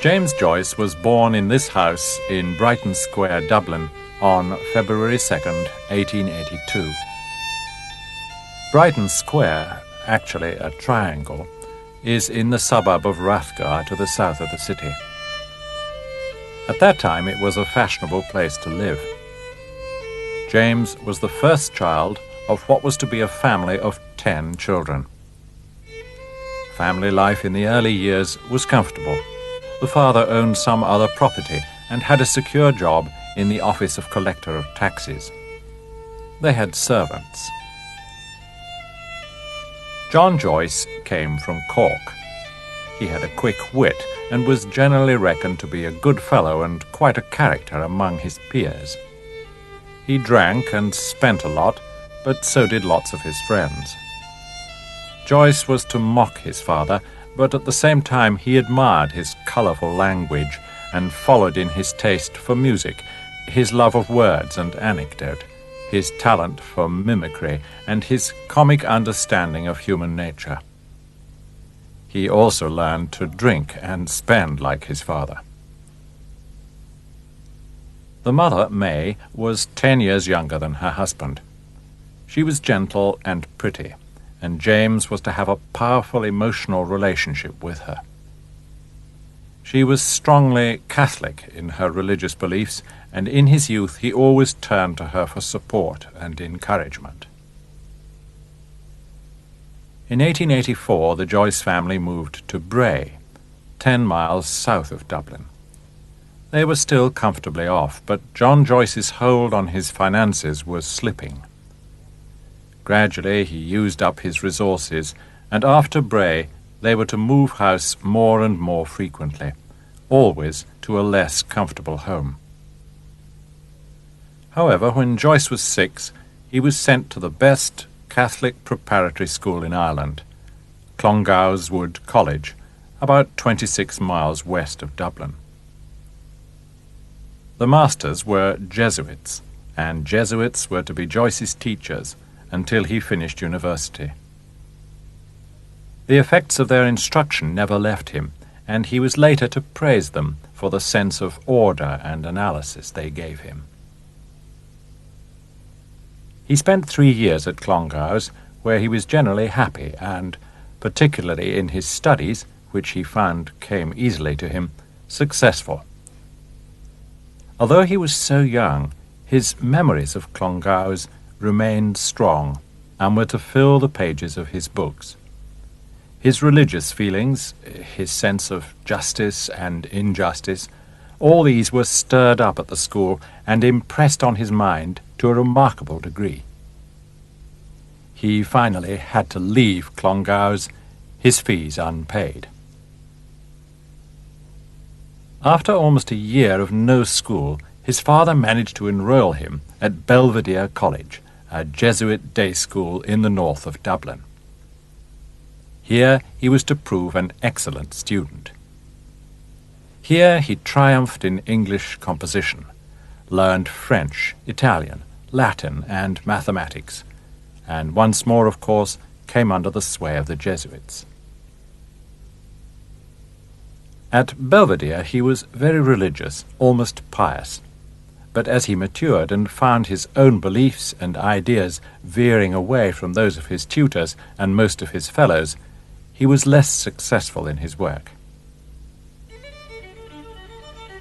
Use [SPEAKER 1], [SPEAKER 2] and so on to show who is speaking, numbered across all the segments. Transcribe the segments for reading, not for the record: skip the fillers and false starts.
[SPEAKER 1] James Joyce was born in this house in Brighton Square, Dublin, on February 2nd, 1882. Brighton Square, actually a triangle, is in the suburb of Rathgar to the south of the city. At that time it was a fashionable place to live. James was the first child of what was to be a family of 10 children. Family life in the early years was comfortable. The father owned some other property and had a secure job in the office of collector of taxes. They had servants. John Joyce came from Cork. He had a quick wit and was generally reckoned to be a good fellow and quite a character among his peers. He drank and spent a lot, but so did lots of his friends. Joyce was to mock his father, but at the same time he admired his colourful language and followed in his taste for music, his love of words and anecdote, his talent for mimicry, and his comic understanding of human nature. He also learned to drink and spend like his father. The mother, May, was 10 years younger than her husband. She was gentle and pretty, and James was to have a powerful emotional relationship with her. She was strongly Catholic in her religious beliefs, and in his youth he always turned to her for support and encouragement. In 1884 the Joyce family moved to Bray, 10 miles south of Dublin. They were still comfortably off, but John Joyce's hold on his finances was slipping. Gradually he used up his resources, and after Bray they were to move house more and more frequently, always to a less comfortable home. However, when Joyce was 6, he was sent to the best Catholic preparatory school in Ireland, Clongowes Wood College, about 26 miles west of Dublin. The masters were Jesuits, and Jesuits were to be Joyce's teachers until he finished university. The effects of their instruction never left him, and he was later to praise them for the sense of order and analysis they gave him. He spent 3 years at Clongowes, where he was generally happy and, particularly in his studies, which he found came easily to him, successful. Although he was so young, his memories of Clongowes remained strong and were to fill the pages of his books. His religious feelings, his sense of justice and injustice, all these were stirred up at the school and impressed on his mind to a remarkable degree. He finally had to leave Clongowes, his fees unpaid. After almost a year of no school, his father managed to enroll him at Belvedere College, a Jesuit day school in the north of Dublin. Here he was to prove an excellent student. Here he triumphed in English composition, learned French, Italian, Latin, and mathematics, and once more, of course, came under the sway of the Jesuits. At Belvedere he was very religious, almost pious, but as he matured and found his own beliefs and ideas veering away from those of his tutors and most of his fellows, he was less successful in his work.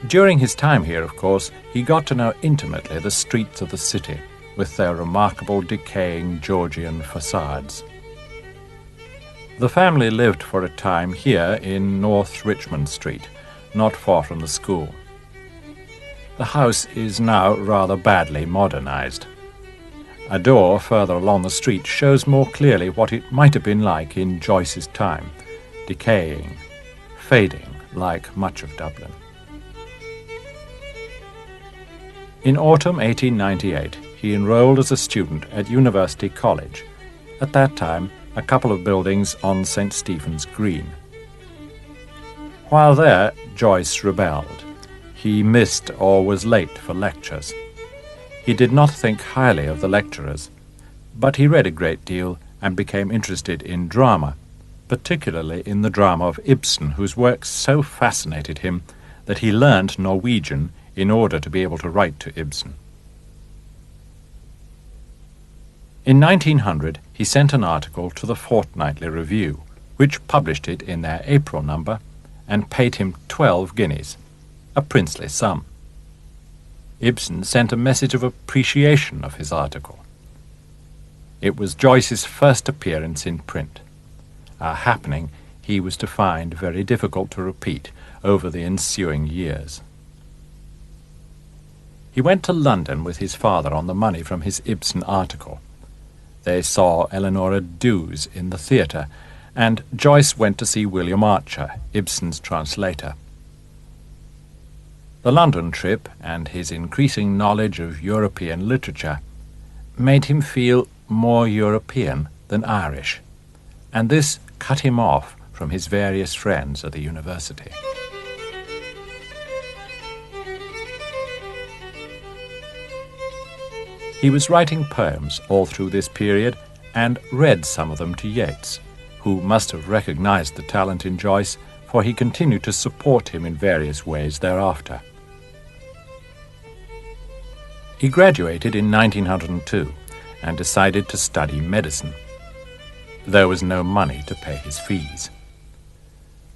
[SPEAKER 1] During his time here, of course, he got to know intimately the streets of the city, with their remarkable decaying Georgian facades. The family lived for a time here in North Richmond Street, not far from the school. The house is now rather badly modernized. A door further along the street shows more clearly what it might have been like in Joyce's time, decaying, fading like much of Dublin. In autumn 1898, he enrolled as a student at University College, at that time a couple of buildings on St. Stephen's Green. While there, Joyce rebelled. He missed or was late for lectures. He did not think highly of the lecturers, but he read a great deal and became interested in drama, particularly in the drama of Ibsen, whose work so fascinated him that he learned Norwegian in order to be able to write to Ibsen. In 1900, he sent an article to the Fortnightly Review, which published it in their April number, and paid him 12 guineas, a princely sum. Ibsen sent a message of appreciation of his article. It was Joyce's first appearance in print, a happening he was to find very difficult to repeat over the ensuing years. He went to London with his father on the money from his Ibsen article. They saw Eleanora Duse in the theatre, and Joyce went to see William Archer, Ibsen's translator. The London trip and his increasing knowledge of European literature made him feel more European than Irish, and this cut him off from his various friends at the university. He was writing poems all through this period and read some of them to Yeats, who must have recognized the talent in Joyce, for he continued to support him in various ways thereafter. He graduated in 1902 and decided to study medicine. There was no money to pay his fees.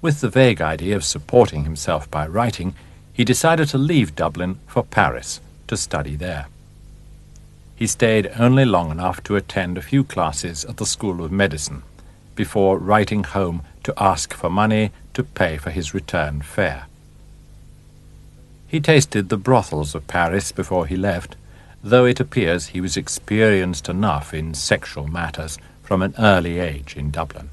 [SPEAKER 1] With the vague idea of supporting himself by writing, he decided to leave Dublin for Paris to study there. He stayed only long enough to attend a few classes at the School of Medicine before writing home to ask for money to pay for his return fare. He tasted the brothels of Paris before he left, though it appears he was experienced enough in sexual matters from an early age in Dublin.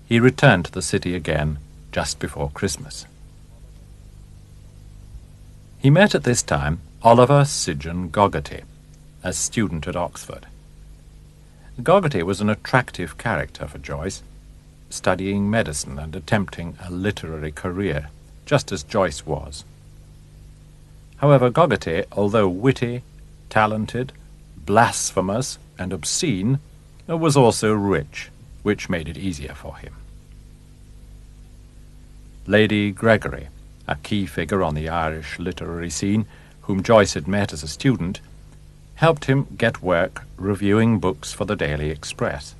[SPEAKER 1] He returned to the city again just before Christmas. He met at this time Oliver St. John Gogarty, a student at Oxford. Gogarty was an attractive character for Joyce, studying medicine and attempting a literary career, just as Joyce was. However, Gogarty, although witty, talented, blasphemous, and obscene, was also rich, which made it easier for him. Lady Gregory, a key figure on the Irish literary scene, whom Joyce had met as a student, helped him get work reviewing books for the Daily Express.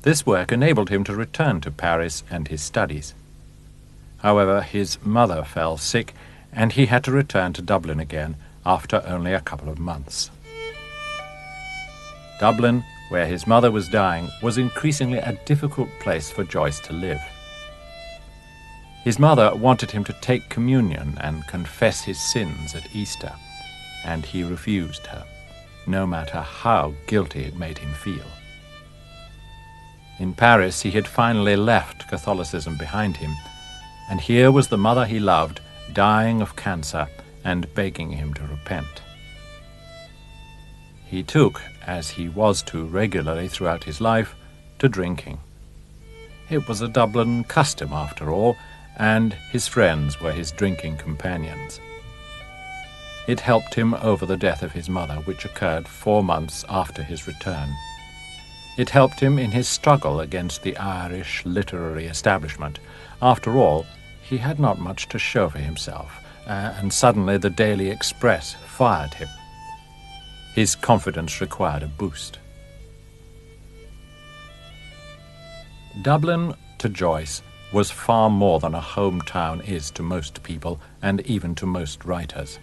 [SPEAKER 1] This work enabled him to return to Paris and his studies. However, his mother fell sick, and he had to return to Dublin again after only a couple of months. Dublin, where his mother was dying, was increasingly a difficult place for Joyce to live. His mother wanted him to take communion and confess his sins at Easter, and he refused her, no matter how guilty it made him feel. In Paris he had finally left Catholicism behind him, and here was the mother he loved dying of cancer and begging him to repent. He took, as he was to regularly throughout his life, to drinking. It was a Dublin custom, after all, and his friends were his drinking companions. It helped him over the death of his mother, which occurred 4 months after his return. It helped him in his struggle against the Irish literary establishment. After all, he had not much to show for himself, and suddenly the Daily Express fired him. His confidence required a boost. Dublin, to Joyce, was far more than a hometown is to most people, and even to most writers.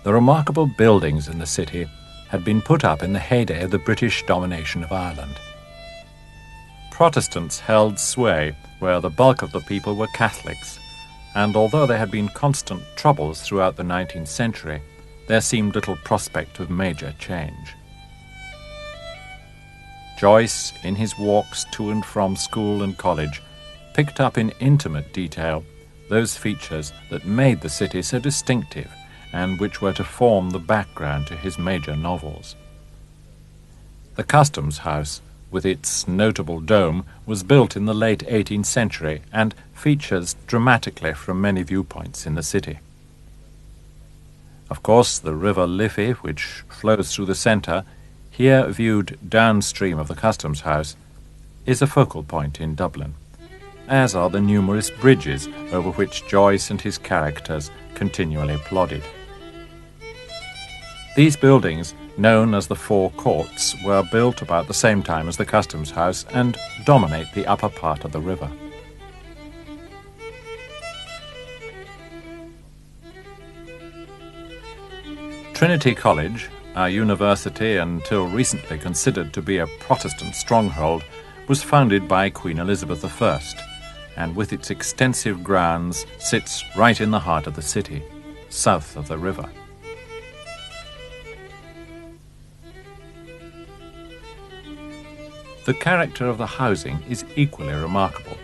[SPEAKER 1] The remarkable buildings in the city had been put up in the heyday of the British domination of Ireland. Protestants held sway where the bulk of the people were Catholics, and although there had been constant troubles throughout the 19th century, there seemed little prospect of major change. Joyce, in his walks to and from school and college, picked up in intimate detail those features that made the city so distinctive and which were to form the background to his major novels. The Customs House, with its notable dome, was built in the late 18th century and features dramatically from many viewpoints in the city. Of course, the river Liffey, which flows through the centre, here viewed downstream of the Customs House, is a focal point in Dublin, as are the numerous bridges over which Joyce and his characters continually plodded. These buildings, known as the Four Courts, were built about the same time as the Customs House and dominate the upper part of the river. Trinity College, a university until recently considered to be a Protestant stronghold, was founded by Queen Elizabeth I, and with its extensive grounds sits right in the heart of the city, south of the river. The character of the housing is equally remarkable.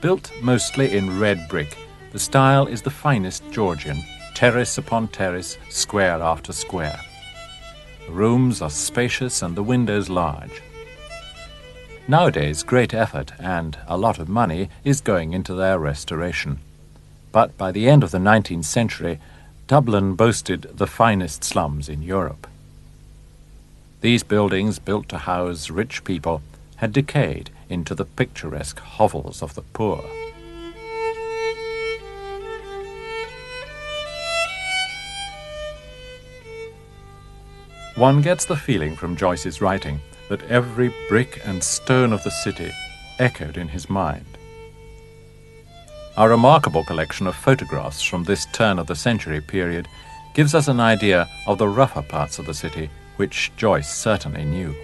[SPEAKER 1] Built mostly in red brick, the style is the finest Georgian, terrace upon terrace, square after square. The rooms are spacious and the windows large. Nowadays, great effort and a lot of money is going into their restoration. But by the end of the 19th century, Dublin boasted the finest slums in Europe. These buildings, built to house rich people, had decayed into the picturesque hovels of the poor. One gets the feeling from Joyce's writing that every brick and stone of the city echoed in his mind. A remarkable collection of photographs from this turn-of-the-century period gives us an idea of the rougher parts of the city, which Joyce certainly knew.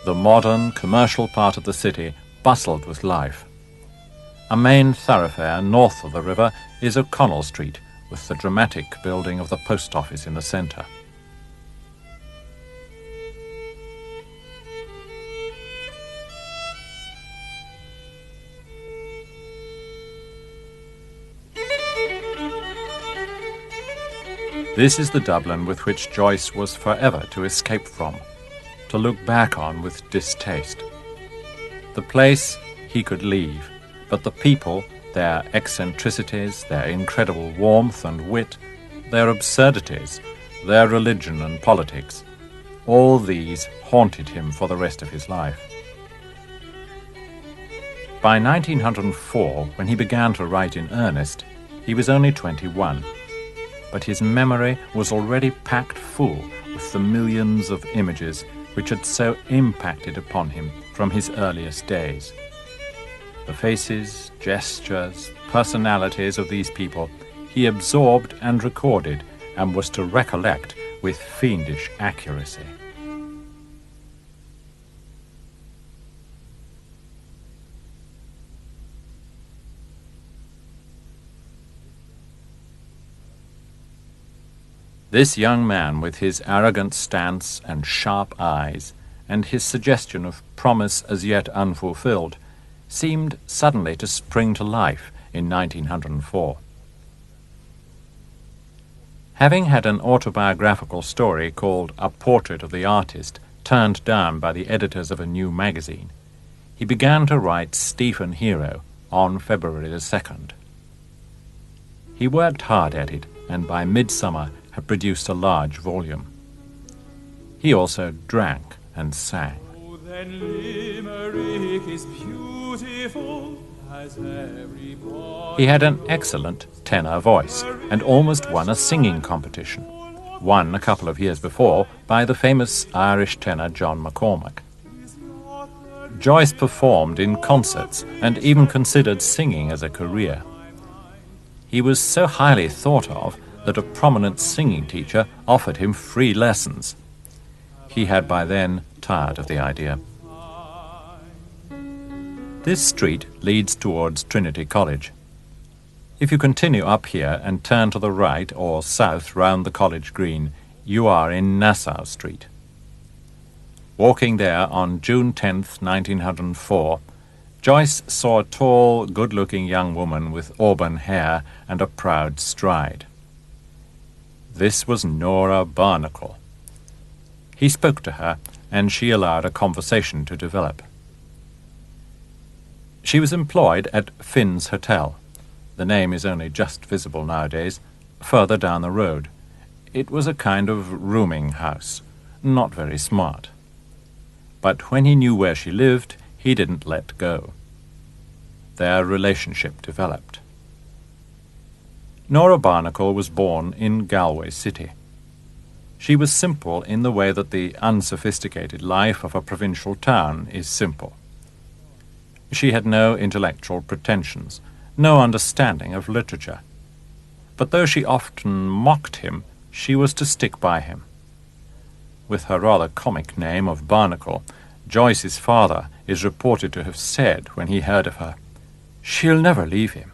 [SPEAKER 1] The modern, commercial part of the city bustled with life. A main thoroughfare north of the river is O'Connell Street, with the dramatic building of the post office in the centre. This is the Dublin with which Joyce was forever to escape from, to look back on with distaste. The place he could leave, but the people, their eccentricities, their incredible warmth and wit, their absurdities, their religion and politics, all these haunted him for the rest of his life. By 1904, when he began to write in earnest, he was only 21, but his memory was already packed full with the millions of images which had so impacted upon him from his earliest days. The faces, gestures, personalities of these people he absorbed and recorded, and was to recollect with fiendish accuracy. This young man, with his arrogant stance and sharp eyes, and his suggestion of promise as yet unfulfilled, seemed suddenly to spring to life in 1904. Having had an autobiographical story called A Portrait of the Artist turned down by the editors of a new magazine, he began to write Stephen Hero on February the 2nd. He worked hard at it, and by midsummer had produced a large volume. He also drank and sang.
[SPEAKER 2] Oh, then Limerick is beautiful as every boy.
[SPEAKER 1] He had an excellent tenor voice and almost won a singing competition, won a couple of years before by the famous Irish tenor John McCormack. Joyce performed in concerts and even considered singing as a career. He was so highly thought of that a prominent singing teacher offered him free lessons. He had by then tired of the idea. This street leads towards Trinity College. If you continue up here and turn to the right or south round the college green, you are in Nassau Street. Walking there on June 10th, 1904, Joyce saw a tall, good-looking young woman with auburn hair and a proud stride. This was Nora Barnacle. He spoke to her, and she allowed a conversation to develop. She was employed at Finn's Hotel. The name is only just visible nowadays, further down the road. It was a kind of rooming house, not very smart. But when he knew where she lived, he didn't let go. Their relationship developed. Nora Barnacle was born in Galway City. She was simple in the way that the unsophisticated life of a provincial town is simple. She had no intellectual pretensions, no understanding of literature. But though she often mocked him, she was to stick by him. With her rather comic name of Barnacle, Joyce's father is reported to have said when he heard of her, "She'll never leave him."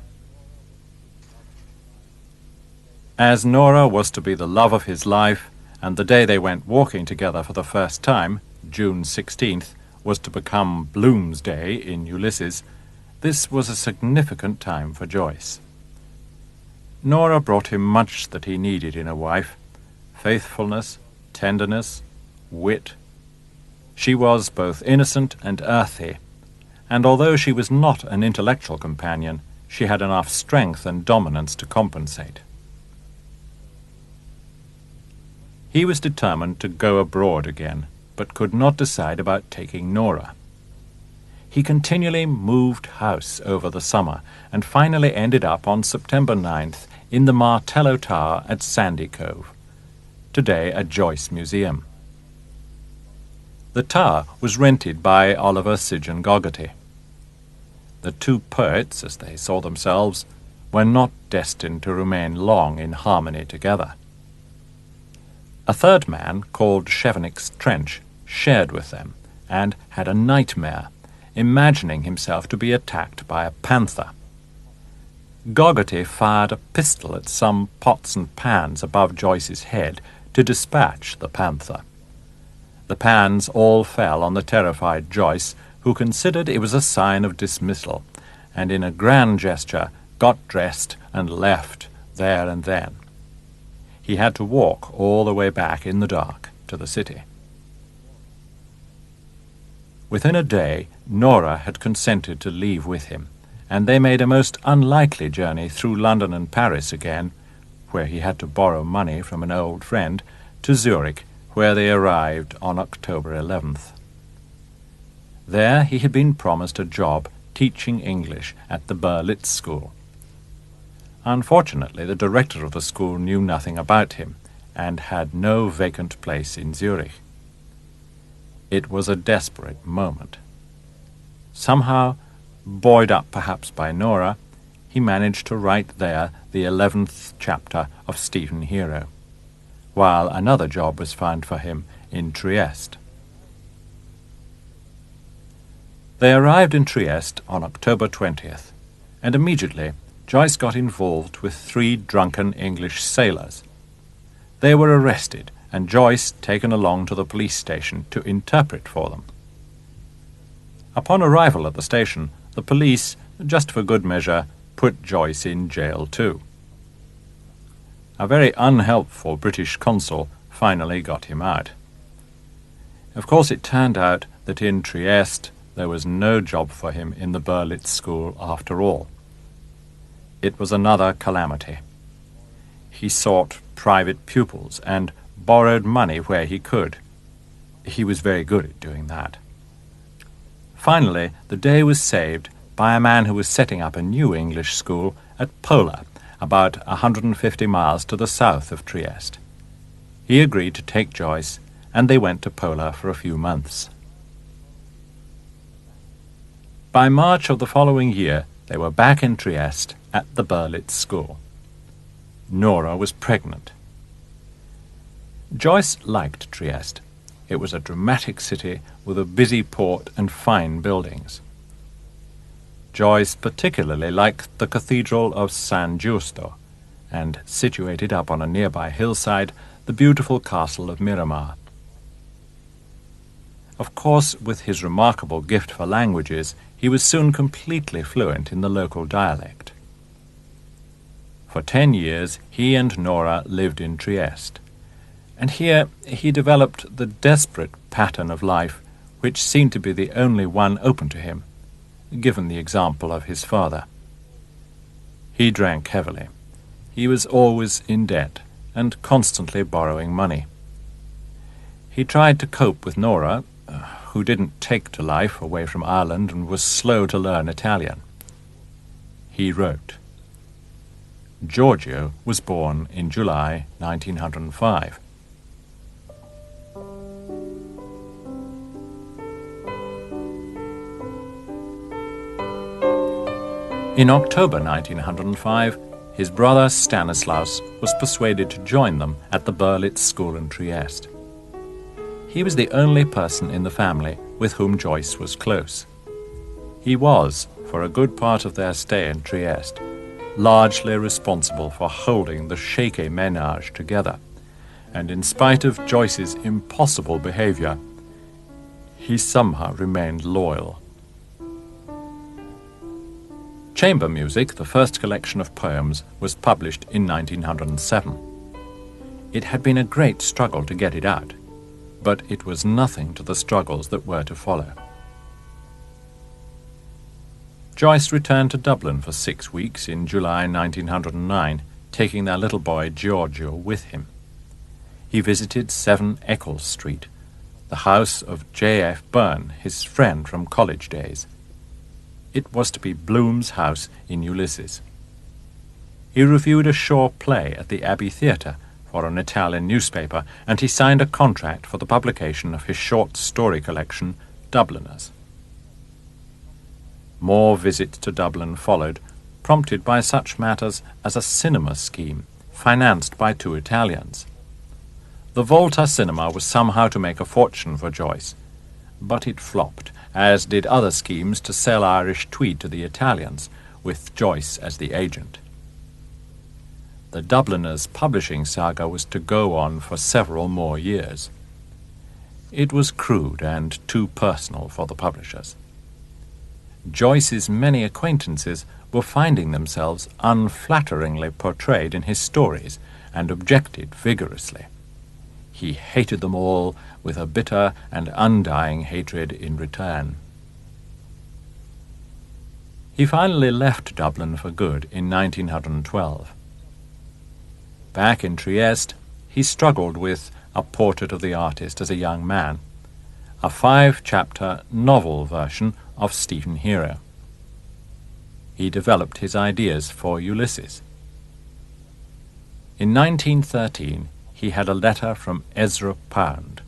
[SPEAKER 1] As Nora was to be the love of his life, and the day they went walking together for the first time, June 16th, was to become Bloomsday in Ulysses, this was a significant time for Joyce. Nora brought him much that he needed in a wife: faithfulness, tenderness, wit. She was both innocent and earthy, and although she was not an intellectual companion, she had enough strength and dominance to compensate. He was determined to go abroad again, but could not decide about taking Nora. He continually moved house over the summer, and finally ended up on September 9th in the Martello Tower at Sandy Cove, today a Joyce Museum. The tower was rented by Oliver St. Gogarty. The two poets, as they saw themselves, were not destined to remain long in harmony together. A third man, called Chevenix's Trench, shared with them, and had a nightmare, imagining himself to be attacked by a panther. Gogarty fired a pistol at some pots and pans above Joyce's head to dispatch the panther. The pans all fell on the terrified Joyce, who considered it was a sign of dismissal, and in a grand gesture got dressed and left there and then. He had to walk all the way back in the dark to the city. Within a day, Nora had consented to leave with him, and they made a most unlikely journey through London and Paris again, where he had to borrow money from an old friend, to Zurich, where they arrived on October 11th. There he had been promised a job teaching English at the Berlitz School. Unfortunately, the director of the school knew nothing about him, and had no vacant place in Zurich. It was a desperate moment. Somehow, buoyed up perhaps by Nora, he managed to write there the 11th chapter of Stephen Hero, while another job was found for him in Trieste. They arrived in Trieste on October 20th, and immediately Joyce got involved with 3 drunken English sailors. They were arrested, and Joyce taken along to the police station to interpret for them. Upon arrival at the station, the police, just for good measure, put Joyce in jail too. A very unhelpful British consul finally got him out. Of course, it turned out that in Trieste there was no job for him in the Berlitz School after all. It was another calamity. He sought private pupils and borrowed money where he could. He was very good at doing that. Finally, the day was saved by a man who was setting up a new English school at Pola, about 150 miles to the south of Trieste. He agreed to take Joyce, and they went to Pola for a few months. By March of the following year, they were back in Trieste at the Berlitz School. Nora was pregnant. Joyce liked Trieste. It was a dramatic city with a busy port and fine buildings. Joyce particularly liked the Cathedral of San Giusto, and, situated up on a nearby hillside, the beautiful castle of Miramar. Of course, with his remarkable gift for languages, he was soon completely fluent in the local dialect. For 10 years he and Nora lived in Trieste, and here he developed the desperate pattern of life which seemed to be the only one open to him, given the example of his father. He drank heavily. He was always in debt and constantly borrowing money. He tried to cope with Nora, who didn't take to life away from Ireland and was slow to learn Italian. He wrote. Giorgio was born in July 1905. In October 1905, his brother Stanislaus was persuaded to join them at the Berlitz School in Trieste. He was the only person in the family with whom Joyce was close. He was, for a good part of their stay in Trieste, largely responsible for holding the shaky ménage together, and in spite of Joyce's impossible behavior, he somehow remained loyal. Chamber Music, the first collection of poems, was published in 1907. It had been a great struggle to get it out, but it was nothing to the struggles that were to follow. Joyce returned to Dublin for 6 weeks in July 1909, taking their little boy Giorgio with him. He visited 7 Eccles Street, the house of J.F. Byrne, his friend from college days. It was to be Bloom's house in Ulysses. He reviewed a Shaw play at the Abbey Theatre for an Italian newspaper, and he signed a contract for the publication of his short story collection, Dubliners. More visits to Dublin followed, prompted by such matters as a cinema scheme, financed by 2 Italians. The Volta cinema was somehow to make a fortune for Joyce, but it flopped, as did other schemes to sell Irish tweed to the Italians, with Joyce as the agent. The Dubliners' publishing saga was to go on for several more years. It was crude and too personal for the publishers. Joyce's many acquaintances were finding themselves unflatteringly portrayed in his stories and objected vigorously. He hated them all with a bitter and undying hatred in return. He finally left Dublin for good in 1912. Back in Trieste, he struggled with A Portrait of the Artist as a Young Man, a 5-chapter novel version of Stephen Hero. He developed his ideas for Ulysses. In 1913, he had a letter from Ezra Pound,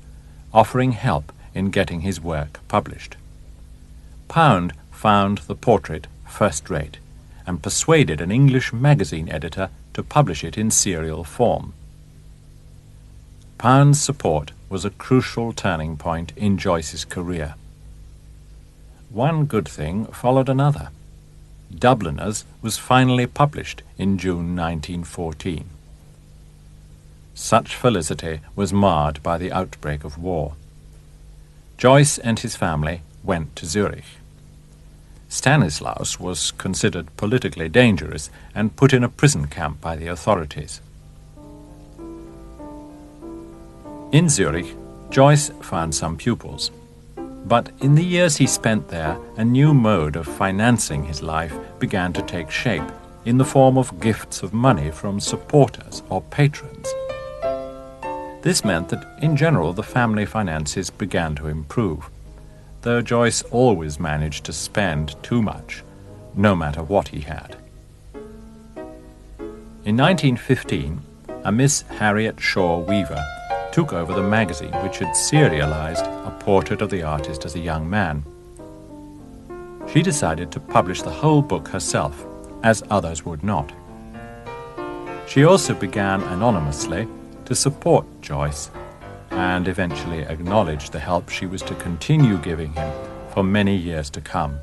[SPEAKER 1] offering help in getting his work published. Pound found the portrait first-rate and persuaded an English magazine editor to publish it in serial form. Pound's support was a crucial turning point in Joyce's career. One good thing followed another. Dubliners was finally published in June 1914. Such felicity was marred by the outbreak of war. Joyce and his family went to Zurich. Stanislaus was considered politically dangerous and put in a prison camp by the authorities. In Zurich, Joyce found some pupils, but in the years he spent there, a new mode of financing his life began to take shape in the form of gifts of money from supporters or patrons. This meant that, in general, the family finances began to improve, though Joyce always managed to spend too much, no matter what he had. In 1915, a Miss Harriet Shaw Weaver took over the magazine which had serialized A Portrait of the Artist as a Young Man. She decided to publish the whole book herself, as others would not. She also began anonymously to support Joyce, and eventually acknowledged the help she was to continue giving him for many years to come.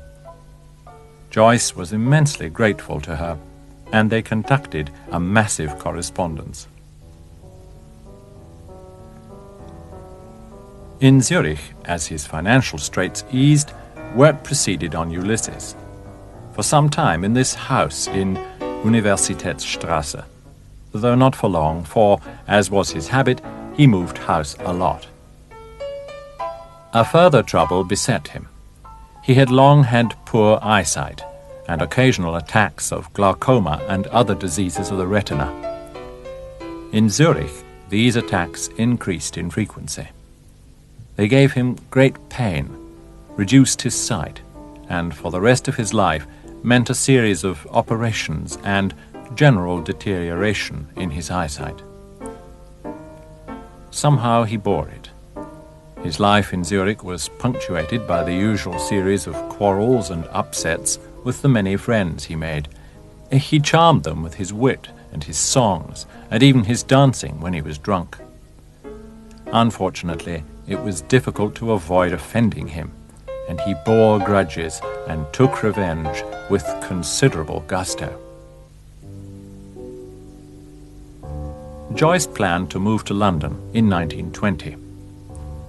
[SPEAKER 1] Joyce was immensely grateful to her, and they conducted a massive correspondence. In Zurich, as his financial straits eased, work proceeded on Ulysses. For some time in this house in Universitätsstraße, though not for long, for, as was his habit, he moved house a lot. A further trouble beset him. He had long had poor eyesight, and occasional attacks of glaucoma and other diseases of the retina. In Zurich, these attacks increased in frequency. They gave him great pain, reduced his sight, and for the rest of his life meant a series of operations and general deterioration in his eyesight. Somehow he bore it. His life in Zurich was punctuated by the usual series of quarrels and upsets with the many friends he made. He charmed them with his wit and his songs, and even his dancing when he was drunk. Unfortunately, it was difficult to avoid offending him, and he bore grudges and took revenge with considerable gusto. Joyce planned to move to London in 1920.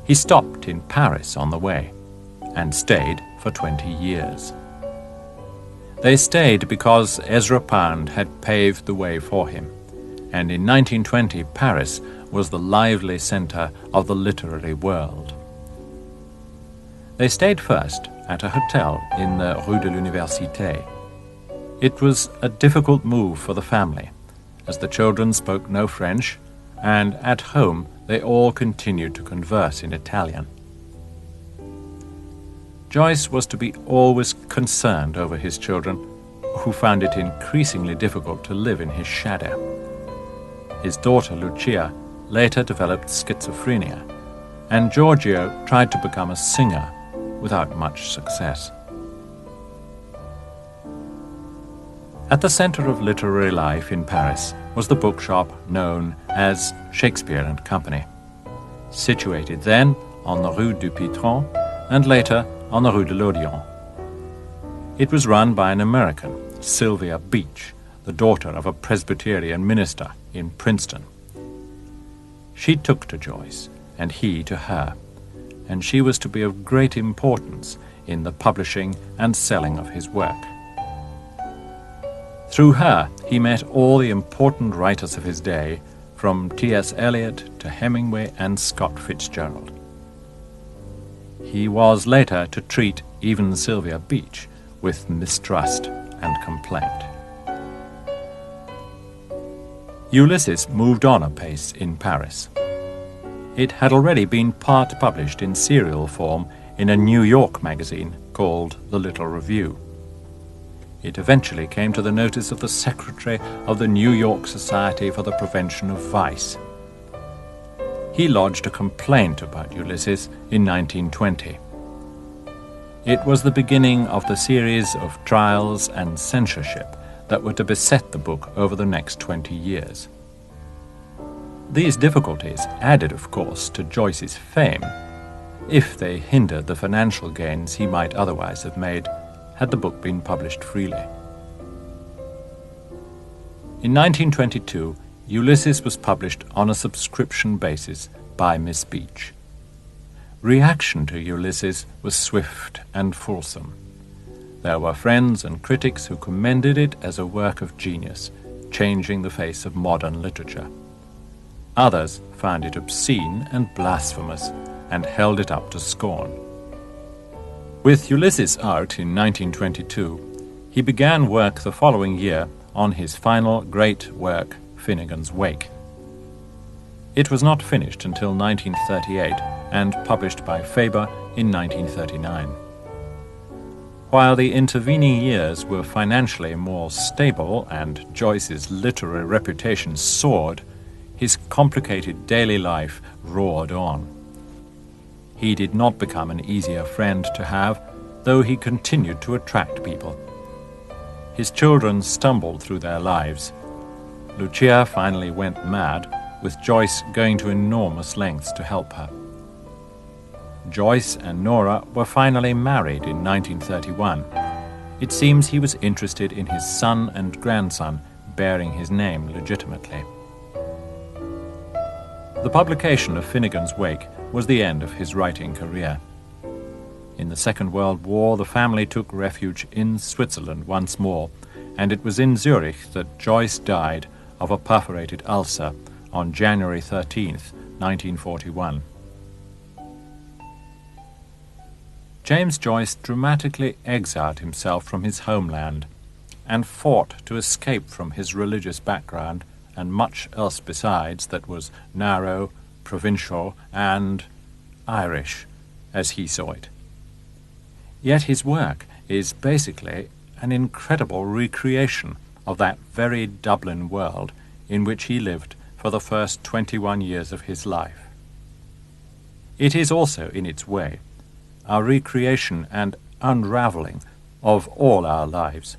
[SPEAKER 1] He stopped in Paris on the way, and stayed for 20 years. They stayed because Ezra Pound had paved the way for him, and in 1920 Paris was the lively centre of the literary world. They stayed first at a hotel in the Rue de l'Université. It was a difficult move for the family, as the children spoke no French, and at home they all continued to converse in Italian. Joyce was to be always concerned over his children, who found it increasingly difficult to live in his shadow. His daughter Lucia later developed schizophrenia, and Giorgio tried to become a singer without much success. At the centre of literary life in Paris was the bookshop known as Shakespeare and Company, situated then on the Rue du Pitron and later on the Rue de l'Odéon. It was run by an American, Sylvia Beach, the daughter of a Presbyterian minister in Princeton. She took to Joyce, and he to her, and she was to be of great importance in the publishing and selling of his work. Through her, he met all the important writers of his day, from T.S. Eliot to Hemingway and Scott Fitzgerald. He was later to treat even Sylvia Beach with mistrust and complaint. Ulysses moved on apace in Paris. It had already been part published in serial form in a New York magazine called The Little Review. It eventually came to the notice of the secretary of the New York Society for the Prevention of Vice. He lodged a complaint about Ulysses in 1920. It was the beginning of the series of trials and censorship that were to beset the book over the next 20 years. These difficulties added, of course, to Joyce's fame, if they hindered the financial gains he might otherwise have made had the book been published freely. In 1922, Ulysses was published on a subscription basis by Miss Beach. Reaction to Ulysses was swift and fulsome. There were friends and critics who commended it as a work of genius, changing the face of modern literature. Others found it obscene and blasphemous and held it up to scorn. With Ulysses out in 1922, he began work the following year on his final great work, Finnegans Wake. It was not finished until 1938 and published by Faber in 1939. While the intervening years were financially more stable and Joyce's literary reputation soared, his complicated daily life roared on. He did not become an easier friend to have, though he continued to attract people. His children stumbled through their lives. Lucia finally went mad, with Joyce going to enormous lengths to help her. Joyce and Nora were finally married in 1931. It seems he was interested in his son and grandson bearing his name legitimately. The publication of Finnegans Wake was the end of his writing career. In the Second World War, the family took refuge in Switzerland once more, and it was in Zurich that Joyce died of a perforated ulcer on January 13th, 1941. James Joyce dramatically exiled himself from his homeland and fought to escape from his religious background and much else besides that was narrow, provincial, and Irish, as he saw it. Yet his work is basically an incredible recreation of that very Dublin world in which he lived for the first 21 years of his life. It is also, in its way, a recreation and unravelling of all our lives,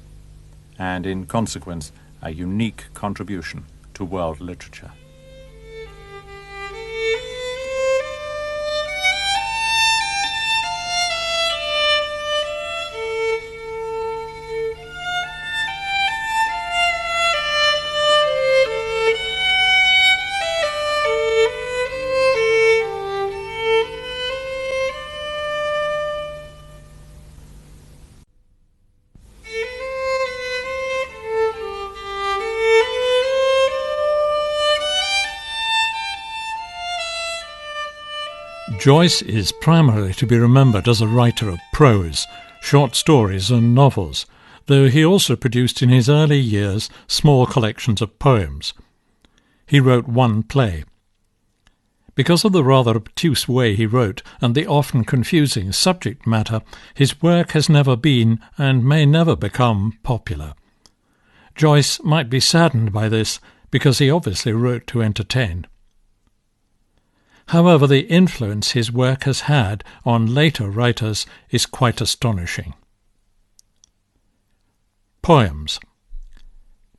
[SPEAKER 1] and in consequence a unique contribution to world literature.
[SPEAKER 3] Joyce is primarily to be remembered as a writer of prose, short stories and novels, though he also produced in his early years small collections of poems. He wrote one play. Because of the rather obtuse way he wrote and the often confusing subject matter, his work has never been and may never become popular. Joyce might be saddened by this because he obviously wrote to entertain. However, the influence his work has had on later writers is quite astonishing. Poems.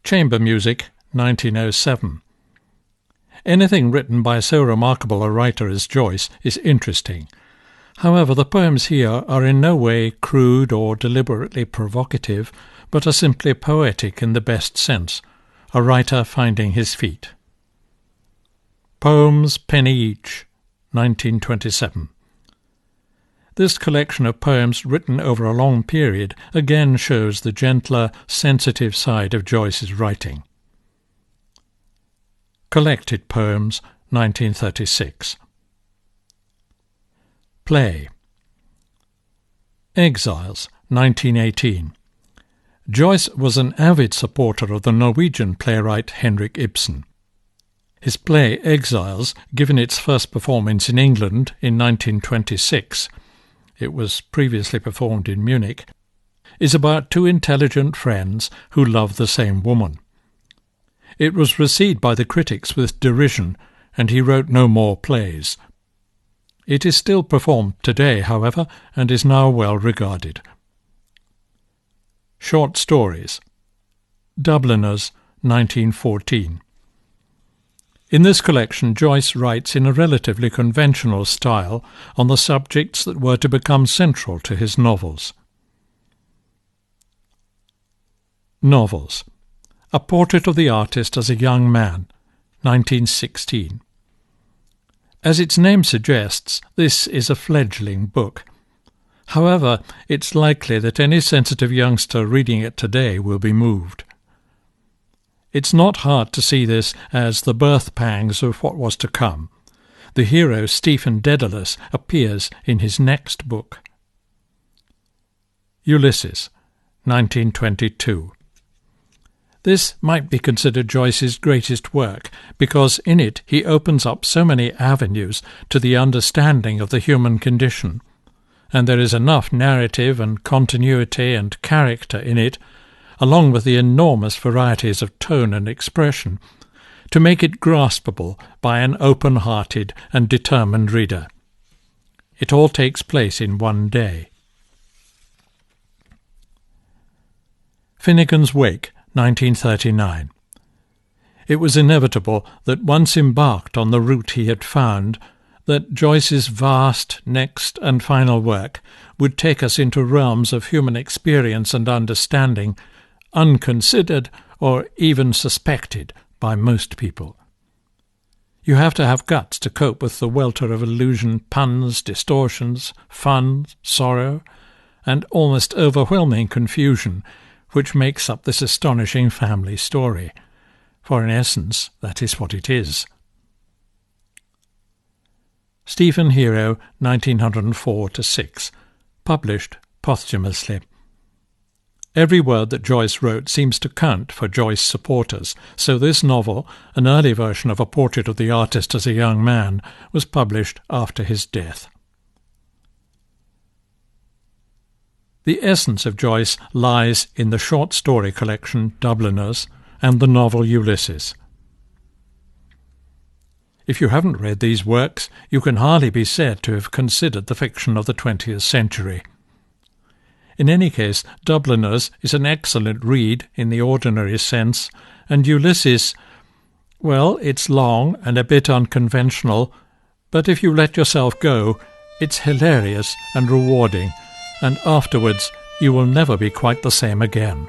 [SPEAKER 3] Chamber Music, 1907. Anything written by so remarkable a writer as Joyce is interesting. However, the poems here are in no way crude or deliberately provocative, but are simply poetic in the best sense, a writer finding his feet. Poems, penny each, 1927. This collection of poems written over a long period again shows the gentler, sensitive side of Joyce's writing. Collected Poems, 1936. Play. Exiles, 1918. Joyce was an avid supporter of the Norwegian playwright Henrik Ibsen. His play Exiles, given its first performance in England in 1926, it was previously performed in Munich, is about two intelligent friends who love the same woman. It was received by the critics with derision, and he wrote no more plays. It is still performed today, however, and is now well regarded. Short Stories. Dubliners, 1914. In this collection, Joyce writes in a relatively conventional style on the subjects that were to become central to his novels. Novels. A Portrait of the Artist as a Young Man, 1916. As its name suggests, this is a fledgling book. However, it's likely that any sensitive youngster reading it today will be moved. It's not hard to see this as the birth pangs of what was to come. The hero, Stephen Dedalus, appears in his next book. Ulysses, 1922. This might be considered Joyce's greatest work, because in it he opens up so many avenues to the understanding of the human condition, and there is enough narrative and continuity and character in it, along with the enormous varieties of tone and expression, to make it graspable by an open-hearted and determined reader. It all takes place in one day. Finnegans Wake, 1939. It was inevitable that once embarked on the route he had found, that Joyce's vast next and final work would take us into realms of human experience and understanding unconsidered or even suspected by most people. You have to have guts to cope with the welter of illusion, puns, distortions, fun, sorrow, and almost overwhelming confusion which makes up this astonishing family story. For in essence, that is what it is. Stephen Hero, 1904-6, published posthumously. Every word that Joyce wrote seems to count for Joyce supporters, so this novel, an early version of a portrait of the artist as a young man, was published after his death. The essence of Joyce lies in the short story collection Dubliners and the novel Ulysses. If you haven't read these works, you can hardly be said to have considered the fiction of the 20th century. In any case, Dubliners is an excellent read in the ordinary sense, and Ulysses, well, it's long and a bit unconventional, but if you let yourself go, it's hilarious and rewarding, and afterwards you will never be quite the same again.